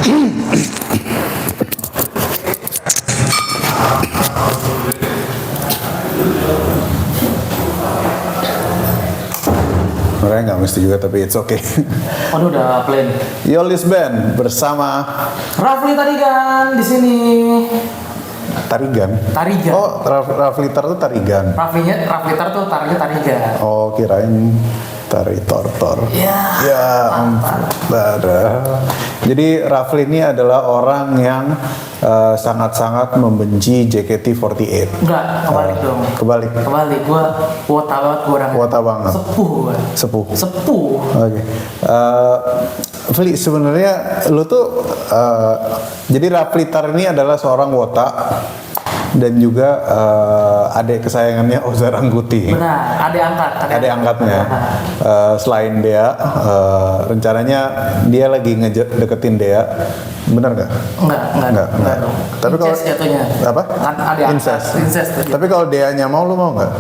Sebenarnya nggak mesti juga, tapi it's okay. Waduh, udah plain. Yolis Band bersama Rafli Tarigan di sini. Tarigan. Tarigan. Oh, Raflitar tuh Tarigan. Raflitar tuh Tarigan. Oh, kirain Tari Tortor. Ya. Jadi Rafli ini adalah orang yang sangat-sangat membenci JKT48. Enggak, kebalik dong. Kebalik. Gua wota banget gua orangnya. Wota banget. Sepuh. Oke. Fli, sebenarnya lu tuh jadi Raflitar ini adalah seorang wota dan juga adik kesayangannya Oza Rangkuti. Benar, adik angkatnya. Selain Dea, rencananya dia lagi deketin Dea. Benar nggak? Enggak dong. Tapi kalau jatuhnya. apa? Kan adik angkat. Incest. Tapi kalau Deanya mau, lu mau nggak?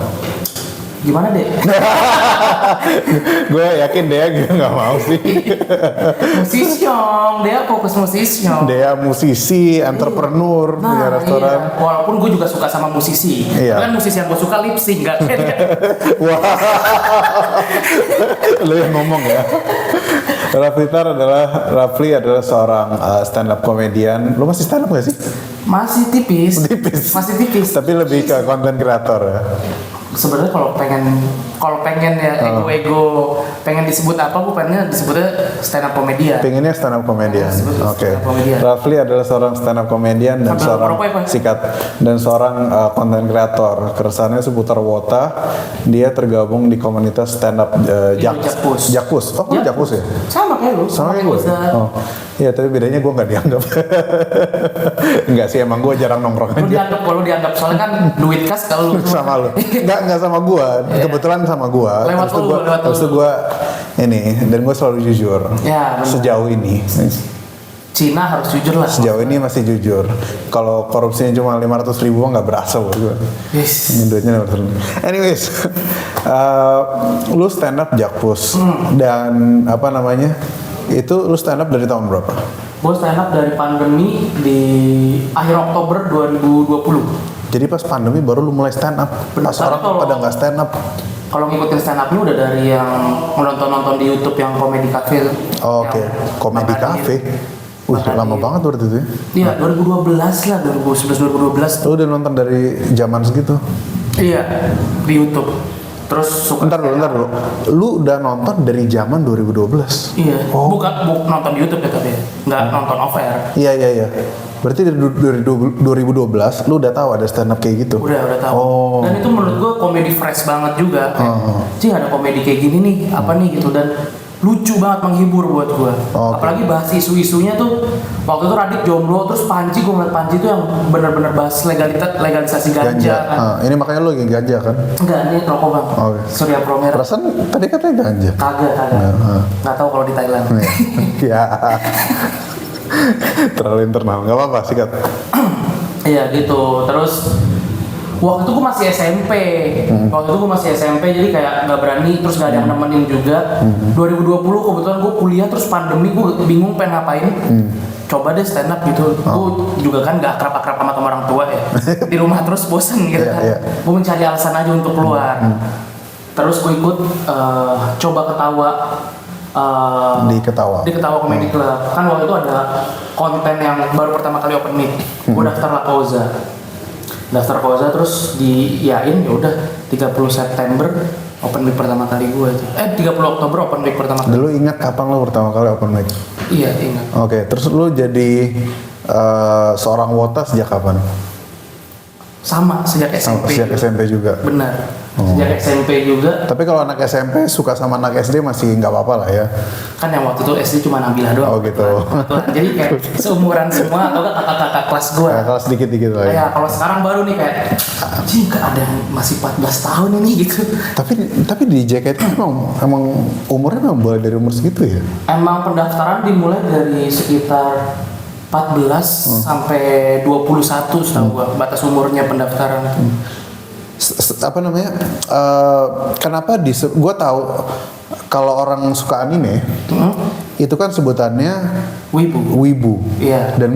Gimana deh? Gue yakin Dea juga nggak mau sih. Dia fokus musisi. Dea musisi, entrepreneur, punya restoran. Iya. Walaupun gue juga suka sama musisi. Iya. Kan musisi yang gue suka lip sync, nggak kayak dia. Wah, lu yang ngomong ya. Rafli adalah seorang stand up komedian. Lu masih stand up gak sih? Masih tipis. Masih tipis. Tapi lebih ke konten kreator ya. Sebenarnya kalau pengen ya ego pengen disebut apa, gue pengennya disebutnya stand up komedian. Pengennya stand up komedian. Oke. Rafli adalah seorang stand up komedian dan seorang konten kreator. Keresahannya seputar wota. Dia tergabung di komunitas stand up Jakpus. Oh, lu Jakpus ya? Sama kayak lu. Sama kayak gue. Oh. Iya, tapi bedanya gue nggak dianggap. Enggak sih, emang gue jarang nongkrong aja. Kalau dianggap soalnya kan duit kas kalau lu sama lu. Enggak sama gue. Kebetulan sama gue. Lewat Terus gue ini, dan gue selalu jujur. Ya, sejauh ini. Cina harus jujur lah. Sejauh ini masih jujur. Kalau korupsinya cuma 500.000 nggak berasa buat gue. Yes. Ini duitnya 500.000. Anyways, lu stand up Jakpus dan apa namanya? Itu lu stand up dari tahun berapa? Gue stand up dari pandemi di akhir Oktober 2020. Jadi pas pandemi baru lu mulai stand up. Pas orang pada nggak stand up. Kalau ngikutin stand up lu udah dari yang nonton di YouTube yang Comedy Cafe. Oh, oke. Comedy Cafe. Wih, lama banget berarti itu ya? Iya, 2012 lah, 2011-2012. Lu udah nonton dari zaman segitu? Iya, di YouTube. Terus suka. Bentar dulu. Lu udah nonton dari zaman 2012? Iya. Bukan nonton di YouTube ya tapi nggak nonton off air. Iya. Berarti dari 2012 lu udah tahu ada stand up kayak gitu? Udah tahu. Oh. Dan itu menurut gua komedi fresh banget juga. Sih ada komedi kayak gini nih, apa nih gitu, dan lucu banget, menghibur buat gua. Okay. Apalagi bahas isu-isunya tuh. Waktu itu Radit jomblo, terus Panji, gua ngeliat Panji tuh yang benar-benar bahas legalisasi ganja kan. Ini makanya lu yang ganja kan? Enggak, ini rokok bang. Okay. Surya Pro Merah. Perasaan tadi katanya ganja. Kagak. Nggak tahu kalau di Thailand. Ya. Terlalu internal, nggak apa-apa, sikat. Iya gitu. Terus waktu itu gue masih SMP. Jadi kayak nggak berani, terus nggak ada yang nemenin juga. 2020 kebetulan gue kuliah, terus pandemi, gue bingung pengen ngapain. Coba deh stand up gitu. Gue juga kan nggak akrab-akrab sama orang tua ya. Di rumah terus bosen gitu kan. Gue mencari alasan aja untuk keluar. Terus gue ikut coba ketawa. Di Ketawa Comedy Club. Kan waktu itu ada konten yang baru pertama kali open mic. Gue daftar Koza terus diyain, ya udah 30 September open mic pertama kali gue itu. 30 Oktober open mic pertama kali. Dulu ingat kapan lo pertama kali open mic? Iya, ingat. Oke, terus lo jadi seorang wota sejak kapan? Sama, sejak SMP. Sejak SMP juga. Benar. Sejak SMP juga. Tapi kalau anak SMP suka sama anak SD masih nggak apa-apa lah ya. Kan yang waktu itu SD cuma Nabilah doang. Oh gitu. Jadi kayak seumuran semua atau kakak-kakak kelas gue. Kelas dikit-dikit lah ya. Kalau sekarang baru nih kayak anjing, ada yang masih 14 tahun ini gitu. Tapi di JKT emang umurnya memang boleh dari umur segitu ya? Emang pendaftaran dimulai dari sekitar 14 sampai 21 setahu gua, batas umurnya pendaftaran. Apa namanya? Kenapa gua tahu kalau orang suka anime itu kan sebutannya wibu. Iya. Dan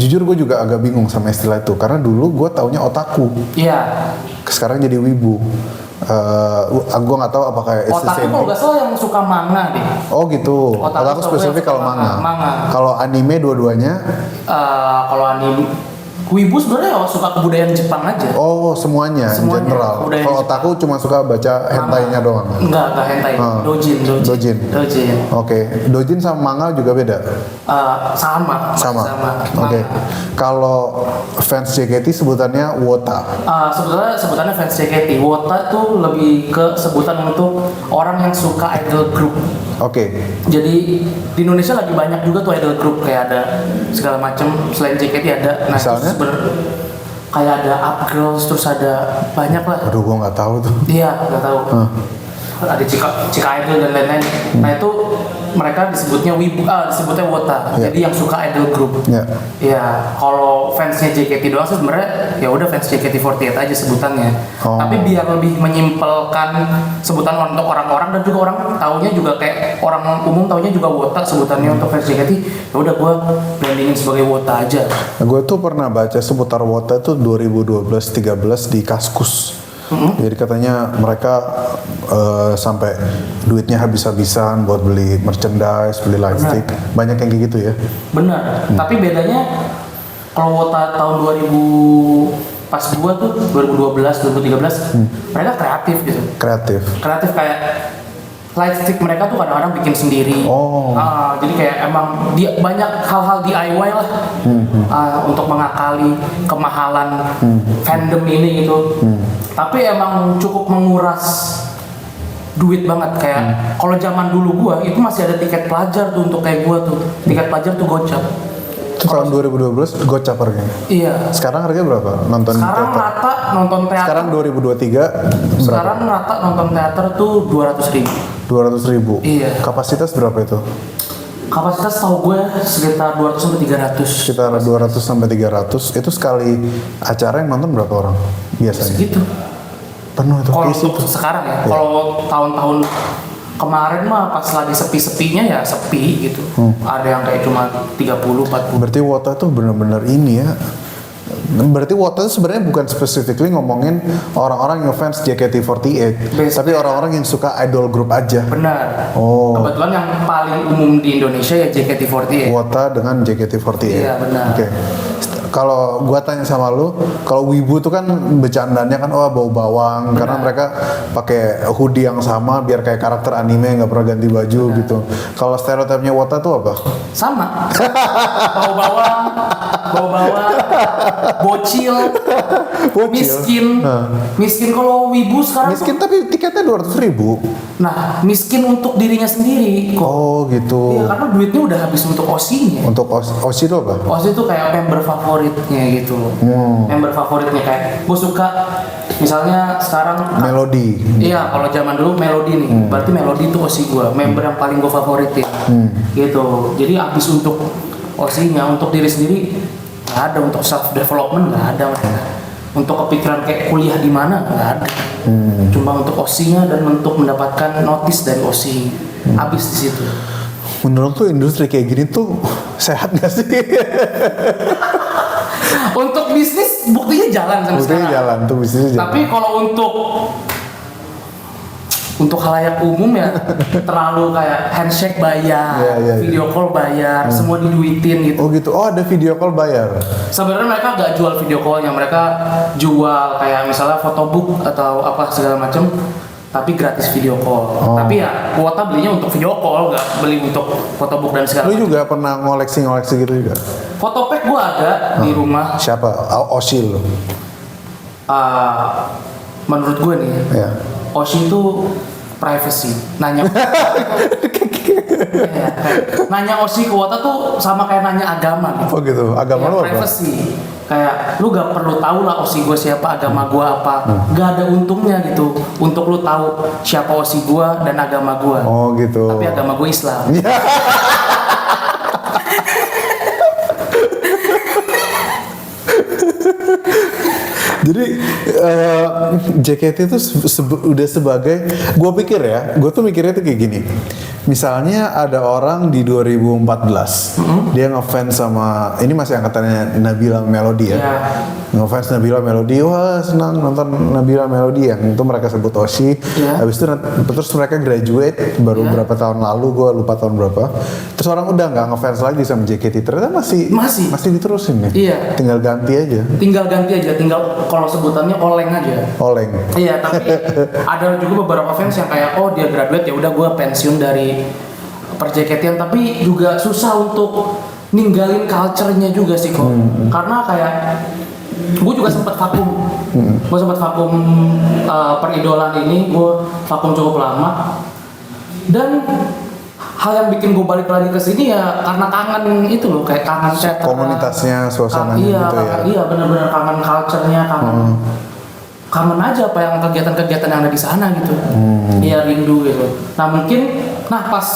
jujur gue juga agak bingung sama istilah itu karena dulu gue taunya otaku. Iya. Sekarang jadi wibu. Gue nggak tahu apakah Otaku kalau nggak salah yang suka manga deh. Oh gitu. Otaku spesifik kalau manga. Kalau anime dua-duanya? Kalau anime wibu sebenarnya suka kebudayaan Jepang aja. Oh semuanya general. Kalau otaku cuma suka baca hentainya doang. Enggak hentai. Dojin. Oke. Dojin sama manga juga beda. Sama. Oke. Kalau fans JKT sebutannya wota. Sebutannya fans JKT. Wota tuh lebih ke sebutan untuk orang yang suka idol group. Oke. Jadi di Indonesia lagi banyak juga tuh idol group, kayak ada segala macam selain JKT ada. Nah, misalnya? Kayak ada Up Girls, terus ada banyak lah. Aduh, gua nggak tahu tuh. Iya, nggak tahu. Ada Cika Idol dan lain-lain. Nah itu mereka disebutnya disebutnya wota. Yeah. Jadi yang suka idol group. Ya, kalau fansnya JKT doang sih sebenarnya ya udah fans JKT48 aja sebutannya. Tapi biar lebih menyimpelkan sebutan untuk orang-orang dan juga orang taunya juga kayak orang umum taunya juga wota sebutannya untuk fans JKT. Ya udah gue brandingin sebagai wota aja. Gue tuh pernah baca seputar wota tuh 2012-13 di Kaskus. Jadi katanya mereka sampai duitnya habis-habisan buat beli merchandise, beli lightstick, banyak yang kayak gitu ya. Benar. Tapi bedanya kalau wota tahun 2000 pas gua tuh 2012, 2013 mereka kreatif gitu. Kreatif kayak lightstick mereka tuh kadang-kadang bikin sendiri. Jadi kayak emang banyak hal-hal DIY lah untuk mengakali kemahalan fandom ini gitu. Tapi emang cukup menguras duit banget kayak kalau zaman dulu gua itu masih ada tiket pelajar tuh untuk kayak gua tuh. Tiket pelajar tuh gocap. Itu tahun 2012 gocap harganya. Iya. Sekarang harganya berapa? Nonton sekarang teater. rata nonton teater. Sekarang 2023 berapa? Sekarang rata nonton teater tuh 200.000. 200.000. Iya. Kapasitas berapa itu? Kapasitas tahu gue sekitar 200 sampai 300. Sekitar 200 sampai 300. Itu sekali acara yang nonton berapa orang biasanya? Segitu. Penuh itu. Kalau untuk sekarang ya. Kalau tahun-tahun kemarin mah pas lagi sepi-sepinya ya sepi gitu. Ada yang kayak cuma 30, 40. Berarti wota tuh benar-benar ini ya. Berarti wota itu sebenarnya bukan specifically ngomongin orang-orang yang fans JKT48, tapi orang-orang yang suka idol group aja. Benar. Kebetulan yang paling umum di Indonesia ya JKT48. Wota dengan JKT48. Iya benar. Oke. Kalau gua tanya sama lu, kalau wibu tuh kan bercandanya kan bau bawang karena mereka pakai hoodie yang sama biar kayak karakter anime nggak pernah ganti baju gitu. Kalau stereotipnya wota tuh apa? Sama. bau bawang, bocil, miskin kalau wibu sekarang. Miskin tapi tiketnya 200.000. Nah, miskin untuk dirinya sendiri kok. Oh gitu. Iya, karena duitnya udah habis untuk OSI-nya. Untuk OSI itu apa? OSI itu kayak member favoritnya gitu. Member favoritnya kayak gue suka misalnya sekarang Melody. Iya, kalau zaman dulu Melody nih. Berarti Melody itu OSI gue, member yang paling gue favoritin. Gitu. Jadi habis untuk OSI-nya, untuk diri sendiri nggak ada, untuk self development nggak ada mereka. Untuk kepikiran kayak kuliah di mana nggak ada. Cuma untuk OSI-nya dan untuk mendapatkan notice dari OSI. Habis di situ. Menurut tuh industri kayak gini tuh sehat nggak sih? Untuk bisnis buktinya jalan sampai sekarang. Jalan tuh bisnisnya jalan. Tapi kalau untuk halayak umum ya terlalu kayak handshake bayar, video call bayar, semua diduitin gitu. Oh gitu. Oh ada video call bayar. Sebenarnya mereka nggak jual video callnya, mereka jual kayak misalnya photobook atau apa segala macam, tapi gratis video call. Tapi ya kuota belinya untuk video call, nggak beli untuk photobook dan segala macam. Lu juga pernah ngoleksi gitu juga? Fotopack gua ada di rumah. Siapa? Oshi lu? Menurut gue nih, Oshi itu privacy. Nanya nanya Oshi kuota tuh sama kayak nanya agama gitu. Oh gitu. Agama lu apa? Privacy. Kayak lu gak perlu tahu lah Oshi gue siapa, agama gue apa. Gak ada untungnya gitu untuk lu tahu siapa Oshi gue dan agama gue. Oh gitu. Tapi agama gue Islam. Jadi JKT itu udah sebagai, gue pikir ya, gue tuh mikirnya tuh kayak gini. Misalnya ada orang di 2014, dia ngefans sama, ini masih angkatannya Nabila Melody ya. Iya. Ngefans Nabila Melody, wah senang nonton Nabila Melody yang itu mereka sebut Oshi. Iya. Habis itu terus mereka graduate baru berapa tahun lalu, gue lupa tahun berapa. Terus orang udah nggak ngefans lagi sama JKT, ternyata masih diterusin nih. Iya. Tinggal ganti aja. Tinggal kalau sebutannya oleng aja. Oleng. Iya, tapi ada juga beberapa fans yang kayak dia graduate ya udah gue pensiun dari perJKT-an, tapi juga susah untuk ninggalin culture-nya juga sih kok. Karena kayak gue juga sempat vakum. Gue sempat vakum peridolan ini, gue vakum cukup lama. Dan hal yang bikin gue balik lagi ke sini ya karena kangen itu loh, kayak kangen komunitasnya, suasananya iya, gitu ya. Iya, benar-benar kangen culture-nya, kangen aja apa yang kegiatan-kegiatan yang ada di sana gitu. Iya, rindu gitu. Nah pas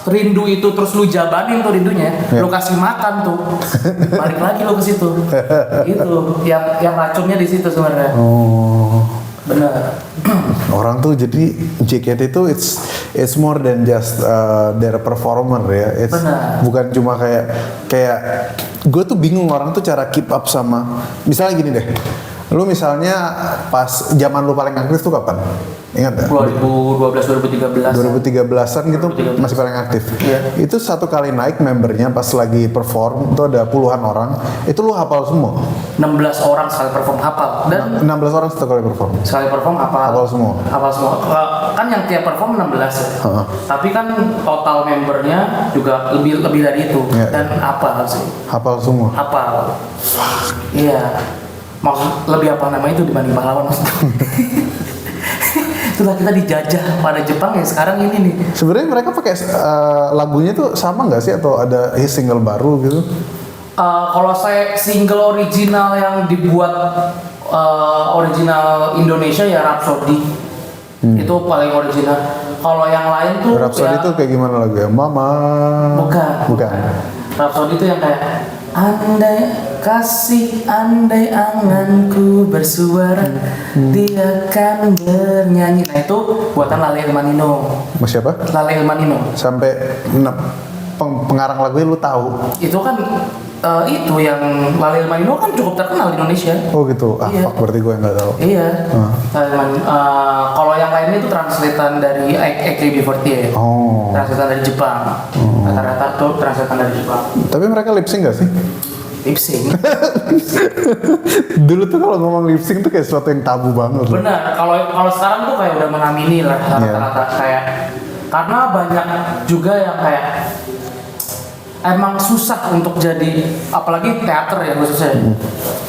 rindu itu terus lu jabanin tuh rindunya, lu kasih makan tuh, balik lagi lu ke situ. Itu yang racunnya di situ sebenarnya. Benar. Orang tuh jadi JKT itu it's more than just their performer ya. Bukan cuma kayak gue tuh bingung orang tuh cara keep up sama, misalnya gini deh. Lu misalnya pas zaman lu paling aktif tuh kapan? Ingat gak? 2012, 2013. 2013-an gitu 2013. masih paling aktif. Iya. Itu satu kali naik membernya pas lagi perform itu ada puluhan orang. Itu lu hafal semua? 16 orang sekali perform hafal. Dan 16 orang satu kali perform? Sekali perform hafal semua? Hafal semua. Kan yang tiap perform 16 ya. Tapi kan total membernya juga lebih dari itu. Yeah. Dan hafal sih. Hafal semua? Hafal. Iya. Maksud lebih apa namanya itu dibanding pahlawan maksudnya. Itulah kita dijajah pada Jepang ya sekarang ini nih. Sebenarnya mereka pakai lagunya tuh sama nggak sih atau ada single baru gitu? Kalau saya single original yang dibuat original Indonesia ya Rhapsody. Itu paling original. Kalau yang lain tuh Rhapsody itu kayak gimana lagu ya? Mama. Bukan. Rhapsody itu yang kayak andai anganku bersuara, dia akan bernyanyi. Nah itu buatan Lale Ilmanino. Mas siapa? Lale Ilmanino. Sampai pengarang lagunya lu tahu? Itu kan itu yang Lale Ilmanino kan cukup terkenal di Indonesia. Oh gitu. Iya. Fuck, berarti gue nggak tahu. Iya. Kalau yang lainnya itu translatean dari AKB48. Translatean dari Jepang. Rata-rata tuh translatean dari Jepang. Tapi mereka lip sync nggak sih? Lip sync. Dulu tuh kalau ngomong lip sync tuh kayak sesuatu yang tabu banget. Benar. Kalau sekarang tuh kayak udah mengamini lah rata-rata kayak karena banyak juga yang kayak emang susah untuk jadi, apalagi teater ya khususnya.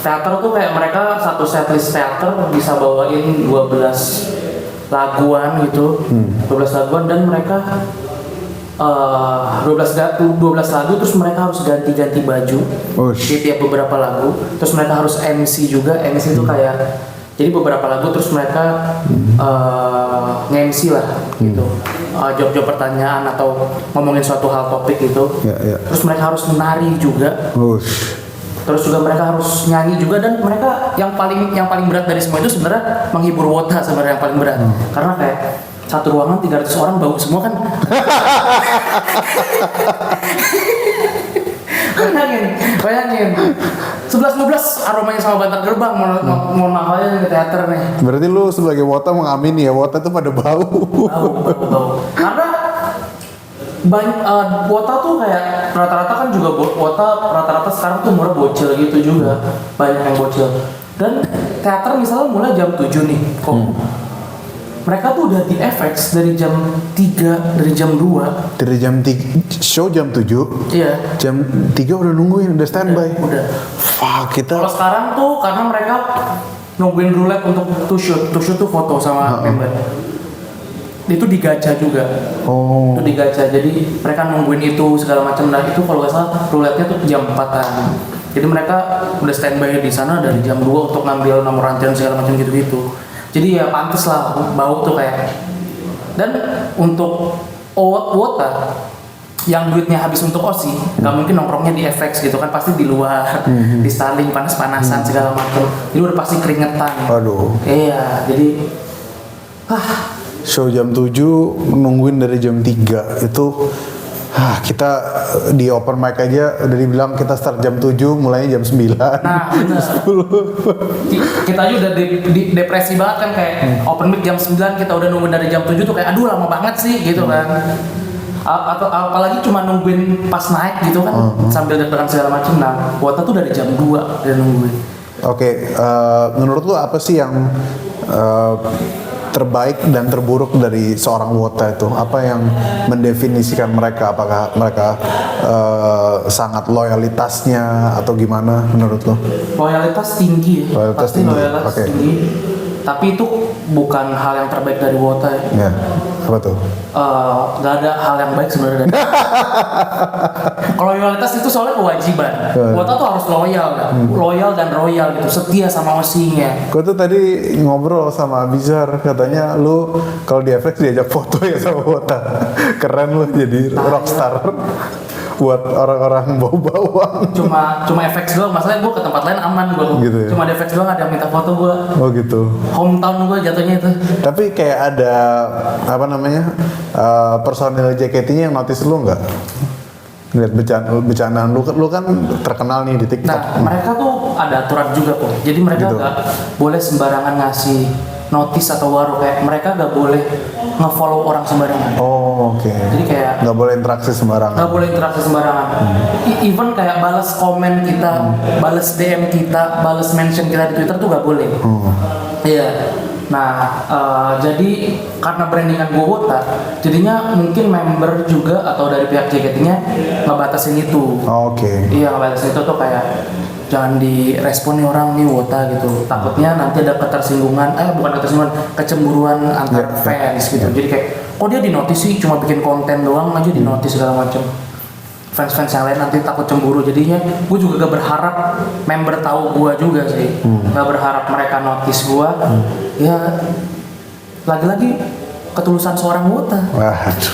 Teater tuh kayak mereka satu setlist teater bisa bawain 12 laguan gitu. 12 laguan dan mereka 12 lagu terus mereka harus ganti-ganti baju di tiap beberapa lagu. Terus mereka harus MC juga. MC itu kayak jadi beberapa lagu terus mereka nge-MC lah gitu. Jawab-jawab pertanyaan atau ngomongin suatu hal topik gitu. Terus mereka harus menari juga. Terus juga mereka harus nyanyi juga dan mereka yang paling berat dari semua itu sebenarnya menghibur Wota sebenarnya yang paling berat. Karena kayak satu ruangan 300 orang bau semua kan. Bayangin 11-12 aromanya sama bantar gerbang. Mohon maaf aja ke teater nih. Berarti lu sebagai Wota mengamini ya, Wota tuh pada bau. Bau. Karena banyak Wota tuh kayak rata-rata kan juga Wota rata-rata sekarang tuh umurnya bocil gitu juga. Banyak yang bocil. Dan teater misalnya mulai jam 7 nih. Mereka tuh udah di FX dari jam 3, dari jam 2. Dari jam 3, show jam 7. Iya. Jam 3 udah nungguin, udah standby. Udah. Fuck, kita. Kalau sekarang tuh karena mereka nungguin roulette untuk to shoot tuh foto sama member. Itu digacha juga. Itu digacha. Jadi mereka nungguin itu segala macam. Nah itu kalau nggak salah roulette-nya tuh jam 4-an. Jadi mereka udah standby di sana dari jam 2 untuk ngambil nomor antrian segala macam gitu-gitu. Jadi ya pantes lah bau tuh kayak. Dan untuk Wota yang duitnya habis untuk OSI, nggak mungkin nongkrongnya di FX gitu kan, pasti di luar, di Starling panas-panasan segala macam. Jadi udah pasti keringetan. Aduh. Iya, jadi show jam 7 nungguin dari jam 3 itu kita di open mic aja udah dibilang kita start jam 7 mulainya jam 9. Nah bener. 10. Kita aja udah depresi banget kan kayak open mic jam 9 kita udah nungguin dari jam 7 tuh kayak aduh lama banget sih gitu kan. Atau apalagi cuma nungguin pas naik gitu kan sambil deg-degan segala macam. Nah kuota tuh dari jam 2 udah nungguin. Oke, menurut lu apa sih yang terbaik dan terburuk dari seorang wota itu? Apa yang mendefinisikan mereka? Apakah mereka sangat loyalitasnya atau gimana menurut lo? Loyalitas tinggi ya. Loyalitas Pasti tinggi, loyalitas oke. tinggi. Tapi itu bukan hal yang terbaik dari wota ya. Ya, apa tuh? Gak ada hal yang baik sebenarnya. Kalau loyalitas itu soalnya kewajiban. Wota tuh harus loyal kan? Loyal dan royal gitu, setia sama osinya. Gue tuh tadi ngobrol sama Abizar, katanya lu kalau di FX diajak foto ya sama wota. Keren lu jadi rockstar. Buat orang-orang bawa bawang. Cuma FX doang, masalahnya gue ke tempat lain aman gue. Gitu ya? Cuma di FX doang ada yang minta foto gue. Oh gitu. Hometown gue jatuhnya itu. Tapi kayak ada apa namanya personil JKT-nya yang notice lu nggak? Ngeliat bercandaan lu kan terkenal nih di TikTok. Nah mereka tuh ada aturan juga kok. Jadi mereka Gitu. gak boleh sembarangan ngasih notis atau waro, kayak mereka gak boleh nge-follow orang sembarangan. Oh oke. Jadi kayak Nggak boleh interaksi sembarangan. nggak boleh interaksi sembarangan. Even kayak balas komen kita, balas DM kita, balas mention kita di Twitter tuh nggak boleh. Iya. Nah, jadi karena brandingan gue wota, jadinya mungkin member juga atau dari pihak JKT-nya ngebatasin itu. Oh, oke. Iya, ngebatasin itu tuh kayak jangan direspon nih orang nih wota gitu. Takutnya nanti ada ketersinggungan, bukan ketersinggungan, kecemburuan antar fans gitu. Jadi kayak kok dia dinotis sih, cuma bikin konten doang aja dinotis segala macam. Fans-fans yang lain nanti takut cemburu, jadinya gue juga gak berharap member tahu gue juga sih. Gak berharap mereka notice gue. Ya lagi-lagi ketulusan seorang wota. Waduh.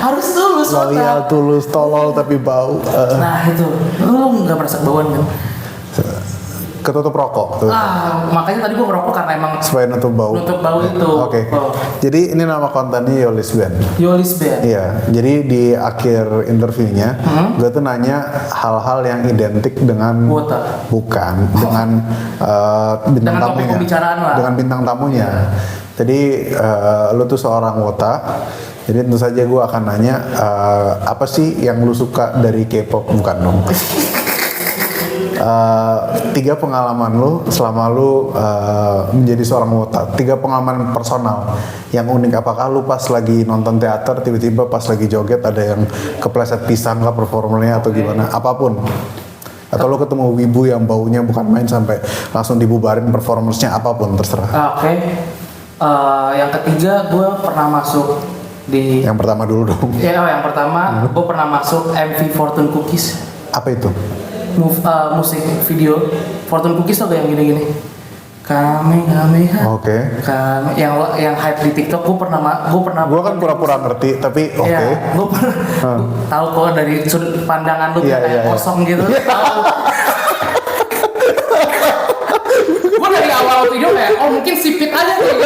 Harus tulus wota. Loyal, tulus, tolol tapi bau. Nah itu, lu gak merasa kebauan kan? Ketutup rokok tuh. Makanya tadi gue ngerokok karena emang Supaya nutup bau. nutup bau itu. Oke. Oh. Jadi ini nama kontennya Yolis Band. Yolis Band. Iya, jadi di akhir interviewnya, gue tuh nanya hal-hal yang identik dengan Wota. bukan dengan bintang Dengan topik tamunya, pembicaraan lah. dengan bintang tamunya. Jadi lu tuh seorang wota, jadi tentu saja gue akan nanya apa sih yang lu suka dari K-pop, bukan dong? 3 pengalaman lu selama lu menjadi seorang wota, 3 pengalaman personal yang unik. Apakah lu pas lagi nonton teater tiba-tiba pas lagi joget ada yang kepleset pisang lah performernya atau gimana, apapun, atau lu ketemu wibu yang baunya bukan main sampai langsung dibubarin performersnya, apapun terserah. Oke. Yang ketiga gue pernah masuk di Yang pertama dulu dong. yang pertama gue pernah masuk MV Fortune Cookies. Apa itu? Musik video Fortune Cookies tuh kayak yang gini-gini. Kami Oke. Kami yang hype di TikTok. Gue pernah Gue kan pura-pura ngerti tapi oke. Iya, gue pernah tahu kok dari sudut pandangan lu Iya, kayak iya, iya. kosong gitu. Gue dari awal video kayak mungkin sipit aja nih.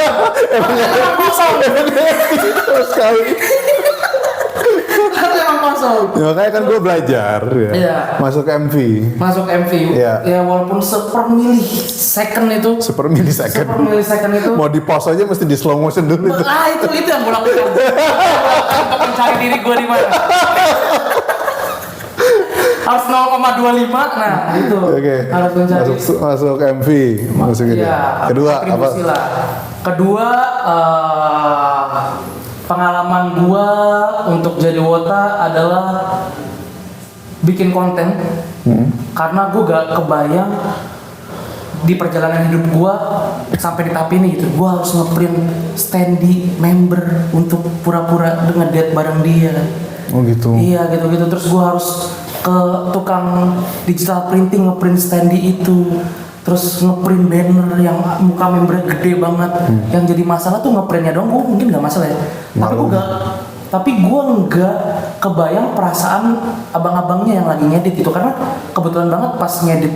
Emang kosong. Terus sekali. Karena emang kosong. Ya, makanya kan gue belajar ya. Iya. Masuk MV. Masuk MV. Iya. Ya walaupun sepermilisecond itu. Sepermilisecond. Sepermilisecond itu. Mau di pause aja mesti di slow motion dulu itu. Itu yang gue lakukan. Untuk mencari diri gue di mana. Harus 0,25. Nah, itu. Oke. Harus mencari. Masuk MV. Masuk gitu. Iya, Kedua apa? kontribusi lah. Kedua pengalaman gua untuk jadi wota adalah bikin konten. Karena gua gak kebayang di perjalanan hidup gua sampai di tahap ini gitu. Gua harus ngeprint standee member untuk pura-pura ngedate bareng dia. Oh gitu. Iya gitu-gitu, terus gua harus ke tukang digital printing ngeprint standee itu, terus ngeprint banner yang muka membernya gede banget. Yang jadi masalah tuh ngeprintnya doang, gua mungkin nggak masalah ya. Tapi gua nggak kebayang perasaan abang-abangnya yang lagi ngedit gitu, karena kebetulan banget pas ngedit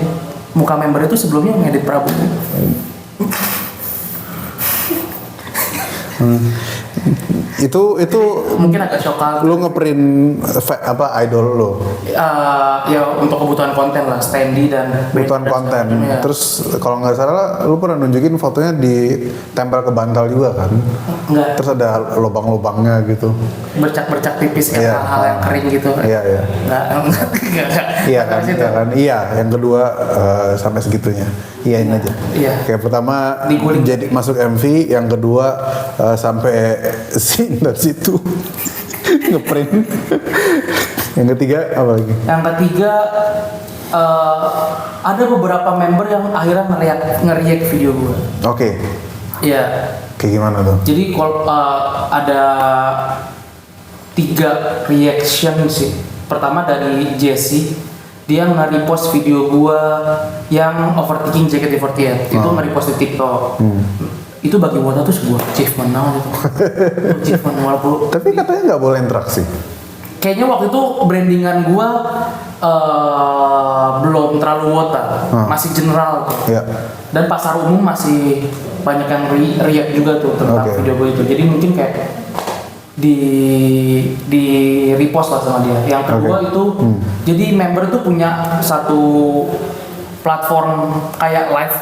muka member itu sebelumnya ngedit Prabowo. Itu Mungkin agak syokal. lu ngeprint idol lu, Ya untuk kebutuhan konten lah, standee dan kebutuhan konten. Ya. Terus kalau nggak salah lu pernah nunjukin fotonya ditempel ke bantal juga kan? Enggak, Terus ada lubang-lubangnya gitu. bercak-bercak tipis kayak Iya. hal-hal yang kering gitu. Iya. Enggak. Iya kan, iya kan. Iya, yang kedua sampai segitunya. Iyain aja. Iya. Kayak pertama Diguling. jadi masuk MV, yang kedua sampai dari situ ngeprint. Yang ketiga apa lagi? Yang ketiga ada beberapa member yang akhirnya nge-react video gue. Oke. Iya. Kayak gimana tuh? Jadi kalau ada 3 reaction sih. Pertama dari Jesse, dia nge-repost video gua yang overthinking JKT48. Itu nge-repost di TikTok. Itu bagi Wota tuh sebuah achievement gitu. Achievement walaupun Tapi katanya nggak boleh interaksi. kayaknya waktu itu brandingan gua belum terlalu Wota, masih general tuh. Ya. Dan pasar umum masih banyak yang react juga tuh tentang Oke. video gue itu. Jadi mungkin kayak di repost lah sama dia. Yang kedua Oke. itu jadi member tuh punya satu platform kayak live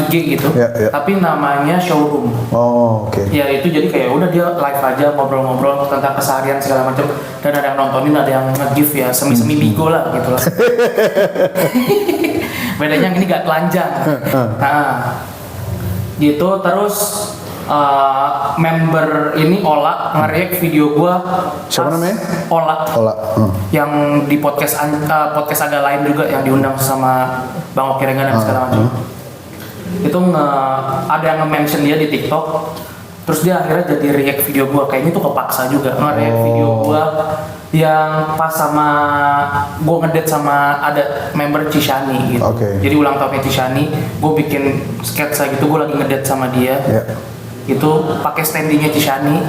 IG gitu. Ya, ya. Tapi namanya showroom. Oh, oke. Ya itu jadi kayak udah dia live aja ngobrol-ngobrol tentang keseharian segala macam, dan ada yang nontonin, ada yang nge-give ya, semi-semi bigo lah gitu lah. Bedanya yang ini gak telanjang. Nah, gitu. Terus member ini Ola nge-react video gua. Siapa pas- namanya? Ola. Ola. Yang di podcast agak lain juga yang diundang sama Bang Oki Rengan dan segala macam. Itu ada yang nge-mention dia di TikTok. Terus dia akhirnya jadi react video gua. Kayaknya itu kepaksa juga nge-react video gua yang pas sama gua ngedate sama ada member Cishani gitu. Oke. Jadi ulang tahunnya Cishani, gua bikin sketsa gitu, gua lagi ngedate sama dia. Ya. Itu pakai standingnya Cishani.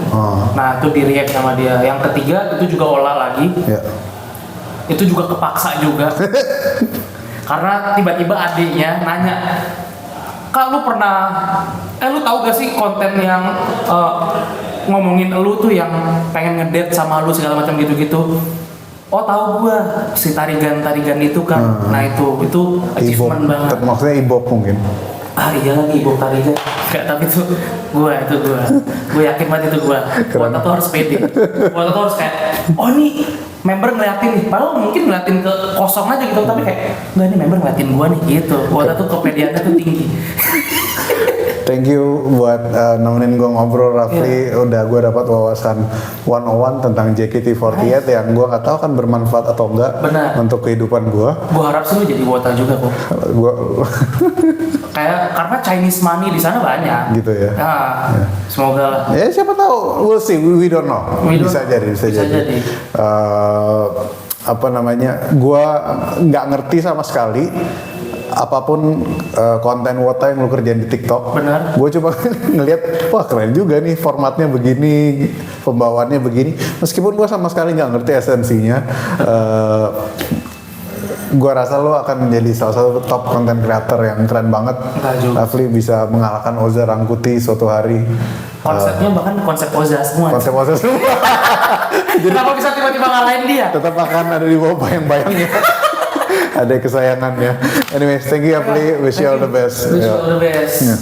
Nah, itu di react sama dia. Yang ketiga itu juga Ola lagi. Ya. Itu juga kepaksa juga. Karena tiba-tiba adiknya nanya, "Kak, lu lu tahu gak sih konten yang ngomongin lu tuh yang pengen ngedate sama lu segala macam gitu-gitu?" "Oh, tahu gua, si tarigan itu kan." Nah, itu achievement Ibok. banget. Maksudnya Ibok mungkin. Ah iya lagi Ibu tarigan. Enggak, tapi itu gua. Gue yakin banget itu gua. Wota tuh harus pede. Wota tuh harus kayak, "Oh nih member ngeliatin nih." Padahal mungkin ngeliatin ke kosong aja gitu, tapi kayak, "Enggak, nih member ngeliatin gua nih." Gitu. Wota tuh kepedeannya tuh tinggi. Thank you buat nemenin gue ngobrol, Rafli. Udah gue dapat wawasan 101 tentang JKT48 yang gue nggak tahu kan bermanfaat atau enggak Benar. untuk kehidupan gue. Gua harap sih lu jadi Wota juga kok. Karena Chinese money di sana banyak. Gitu ya. Nah, semoga lah. Ya siapa tahu, we'll see, we don't know. Bisa jadi. Bisa jadi. Apa namanya? Gua nggak ngerti sama sekali apapun konten Wota yang lu kerjain di TikTok. Benar. Gue coba ngelihat, wah keren juga nih, formatnya begini, pembawaannya begini. Meskipun gue sama sekali nggak ngerti esensinya. Gua rasa lo akan menjadi salah satu top content creator yang keren banget. Enggak juga. Rafli bisa mengalahkan Oza Rangkuti suatu hari. Konsepnya bahkan konsep Oza semua. Konsep Oza semua. Kenapa bisa tiba-tiba ngalahin dia? Tetap akan ada di bawah bayang-bayangnya. Ada kesayangannya. Anyways, thank you Rafli. Wish you all the best. Wish you Yeah. all the best. Yeah.